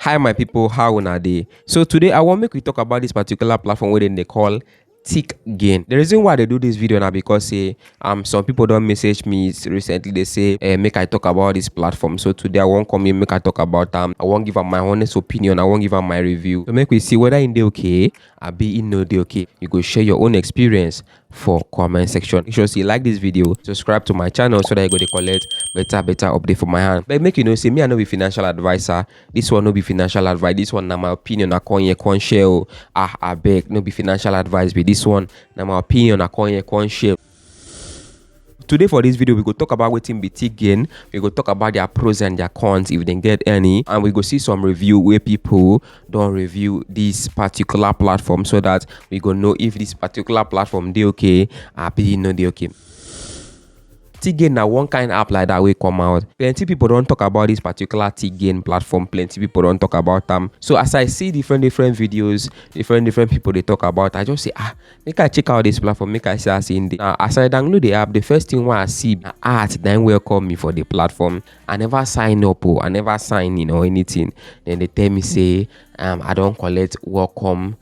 Hi my people, how una dey? So today I want make we talk about this particular platform wey they call Tikgain. The reason why they do this video now because some people don't message me recently. They say make I talk about this platform. So today I won't come in make I talk about I won't give up my honest opinion. I won't give up my review. So make we see whether in the okay or be in no the okay. You go share your own experience for comment section. Make sure you like this video, subscribe to my channel so that you go to collect better update for my hand. But make you know say me I no be financial advisor. This one no be financial advice. This one na my opinion. I can't share. I beg no be financial advice. But this one na my opinion. I can't share. Today for this video we go talk about wetin be Tikgain. We go talk about their pros and their cons if they get any, and we go see some review where people don't review this particular platform so that we go know if this particular platform they okay or be no they okay. Tikgain na one kind app like that will come out. Plenty people don't talk about this particular Tikgain platform. Plenty people don't talk about them. So as I see different videos, different people they talk about, I just say make I check out this platform. Make I see in the as I download the app, the first thing I see art then welcome me for the platform. I never sign up or I never sign anything. Then they tell me say I don't collect welcome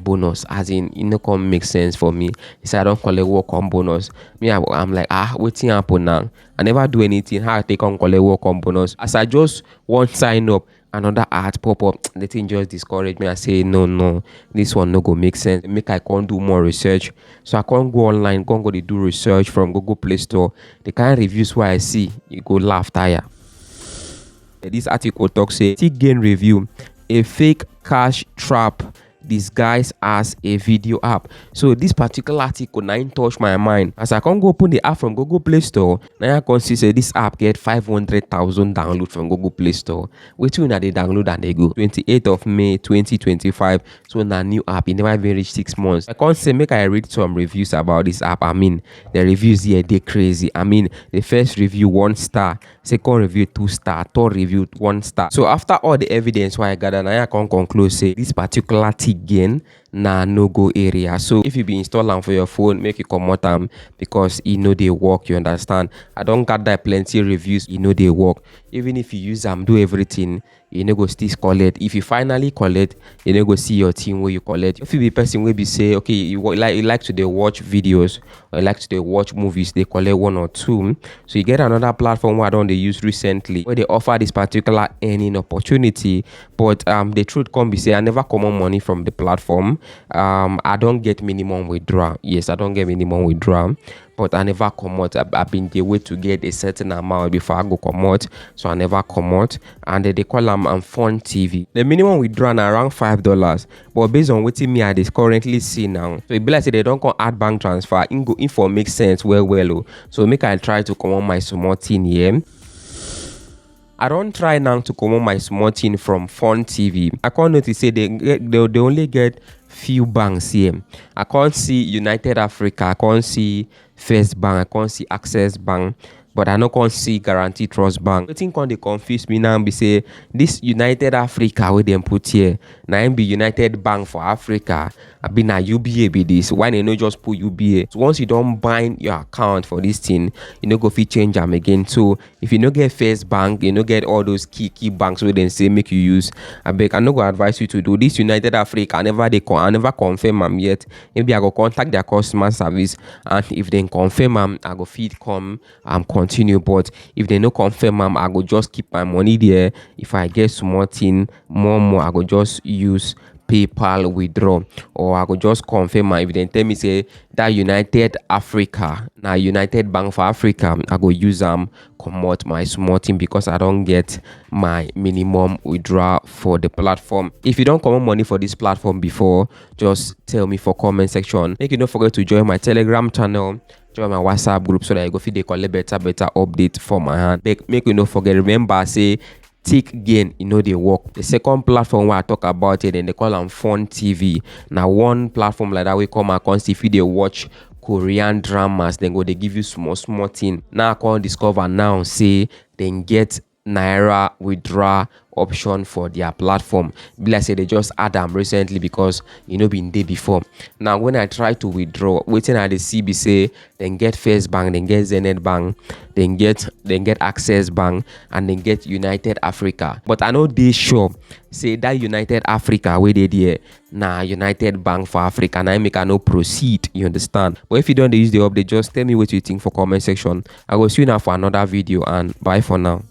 bonus, as in it no come make sense for me. He said I don't collect welcome bonus. Me I'm like waiting happen now. I never do anything. How I take on collect welcome bonus? As I just want sign up, another art pop up. The thing just discourage me. I say no, this one no go make sense. Make I can't do more research. So I can't go online, can't go to do research from Google Play Store. The kind of reviews where I see, you go laugh tire. This article talks say Tikgain review, a fake cash trap disguised as a video app. So this particular article now touch my mind. As I can't go open the app from Google Play Store, now I can see say this app get 500,000 download from Google Play Store. Wait till now they download and they go 28th of May 2025. So now new app, it never even reached 6 months. I can't say make I read some reviews about this app. I mean the reviews here they crazy. I mean the first review 1 star, second review 2 star, third review 1 star. So after all the evidence why I gather, now I can conclude say this particular Tikgain na no go area. So if you be installing for your phone, make it come out because you know they work. You understand? I don't got that plenty reviews. You know they work. Even if you use them, do everything, you know go still collect. If you finally collect, you know go see your team where you collect. If you be person will be say okay, you like to they watch videos or like to they watch movies, they collect 1 or 2. So you get another platform where I don't they use recently where they offer this particular earning opportunity. But the truth can be say I never come on money from the platform. I don't get minimum withdrawal. Yes, I don't get minimum withdrawal, but I never come out. I've been the way to get a certain amount before I go come out, so I never come out. And they call them FunTV. The minimum withdrawal na around $5, but based on what me I currently see now, so it be like say they don't go add bank transfer. Info make sense well. So make I try to come on my small thing here. I don't try now to come on my small thing from FunTV. I can't notice say they only get few banks here. I can't see United Africa, I can't see First Bank, I can't see Access Bank, but I no can't see Guarantee Trust Bank. I think they confuse me now and be say this United Africa where them put here now be United Bank for Africa. I be na UBA be this. Why they no just put UBA? So once you don't bind your account for this thing, you no go fit change them again. So if you no get First Bank, you no get all those key banks where they say make you use. I no go advise you to do this United Africa. I never confirm them yet. Maybe I go contact their customer service, and if they confirm them, I go feed come continue. But if they no confirm them, I go just keep my money there. If I get small thing more, I go just use PayPal withdraw, or I could just confirm if they tell me say that United Africa now United Bank for Africa, I go use come out my small thing because I don't get my minimum withdrawal for the platform. If you don't come on money for this platform before, just tell me for comment section. Make you don't forget to join my Telegram channel, join my WhatsApp group so that you go fit they collect better update for my hand. Make you not forget, remember say Tikgain, they work. The second platform where I talk about it, and they call them FunTV. Now one platform like that we come across if you they watch Korean dramas, then they give you small thing. Now I can't discover now say then get naira withdrawal option for their platform. Be like say they just add them recently because been there before. Now when I try to withdraw, waiting at the CB say then get First Bank, then get Zenith Bank, then get Access Bank, and then get United Africa. But I know they sure say that United Africa where they there United Bank for Africa. Now I make I no proceed. You understand? But if you don't use the update, just tell me what you think for comment section. I will see you now for another video, and bye for now.